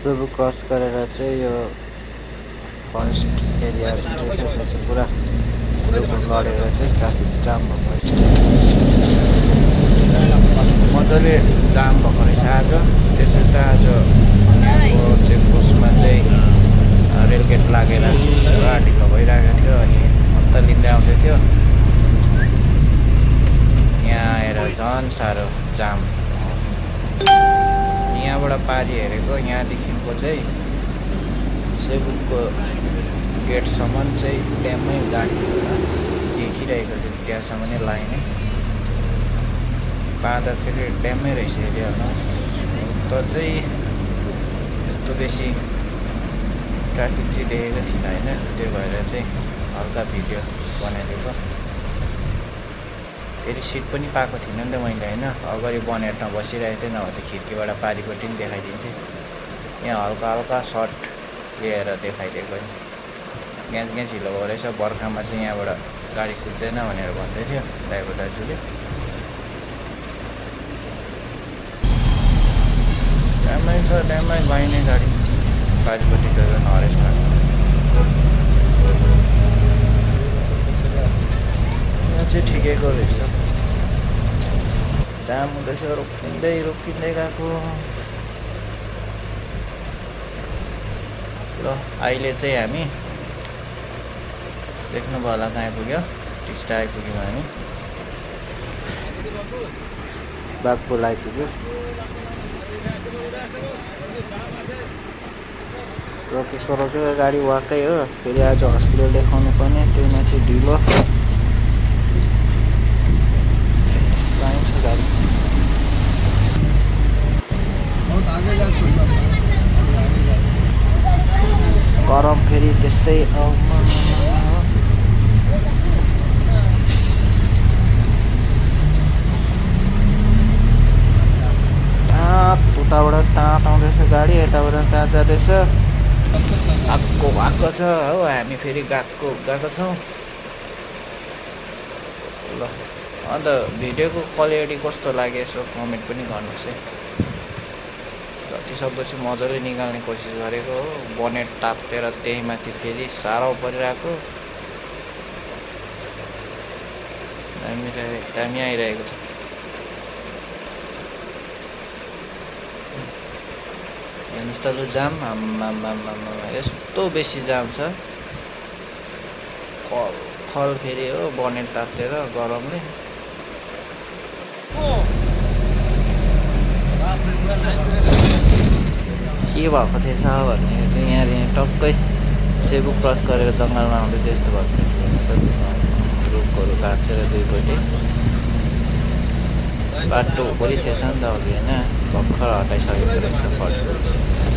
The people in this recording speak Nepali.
सब क्रस गरेर चाहिँ यो फरेस्ट एरिया जुन चाहिँ छ त्यो चाहिँ पुरा लडेर चाहिँ ट्राफिक जाम भएको रहेछ। मजाले जाम भएको रहेछ आज। त्यसै त आज यहाँको चेकपोस्टमा चाहिँ रेलगेट लागेर पुरा ढिलो भइरहेको थियो अनि हप्ता लिँदै आउँदै थियो। यहाँ आएर झन् साह्रो जाम। यहाँबाट पारी हेरेको यहाँदेखिको चाहिँ सेबुकको गेटसम्म चाहिँ ड्याममै गाडी देखिरहेको थियो, त्यहाँसम्म नै लाइन पाँदा फेरि ड्याममै रहेछ एरिया त चाहिँ यस्तो बेसी ट्राफिक चाहिँ देखेको थिइनँ होइन। त्यो भएर चाहिँ हल्का भिडियो बनाइदिएको। फेरि सिट पनि पाएको थिइनँ नि त मैले होइन। अगाडि बनेटमा बसिरहेको थिएँ, नभए त खिड्कीबाट पारिपट्टि पनि देखाइदिन्थेँ। यहाँ हल्का हल्का सर्ट लिएर देखाइदिएको नि। ग्यास हिलो भयो रहेछ। बर्खामा चाहिँ यहाँबाट गाडी कुद्दैन भनेर भन्दै थियो ड्राइभर दाजुले। ड्याममै छ, ड्याममै पाइने गाडी पारिपट्टि त हरेसमा यहाँ चाहिँ ठिकैको रहेछ। जाम हुँदैछ, रोकिँदै गएको। ल अहिले चाहिँ हामी देख्नुभयो होला कहाँ आइपुग्यो, टिस्टा आइपुग्यौँ हामी। बाघपुल आइपुग्यो। रोकेको गाडी वाकै हो। फेरि आज हस्पिटल देखाउनु पर्ने, त्यही माथि ढिलो पाइन्छ गाडी। गरम फेरि त्यस्तै उताबाट ताँत आउँदैछ गाडी, यताबाट ताँत जाँदैछ। आएको छ हो। हामी फेरि गएको छौँ। ल अन्त भिडियोको क्वालिटी कस्तो लाग्यो यसो कमेन्ट पनि गर्नुहोस् है। जतिसक्दो चाहिँ मजाले निकाल्ने कोसिस गरेको हो। बनेट तातेर त्यही माथि फेरि साह्रो परिरहेको। दामी आइरहेको छ। हेर्नुहोस् त लु जाम यस्तो बेसी जाम छ। खल फेरि हो बनेट तातेर गरमले। के भएको थिएछ भने चाहिँ यहाँ टक्कै सेबुक क्रस गरेर जङ्गलमा आउँदै त्यस्तो भएको थिएछ। रुखहरू काटेर दुईपट्टि बाटो वरि थिएछ नि त अघि होइन। भर्खर हटाइसकेको रहेछ फर्स्ट।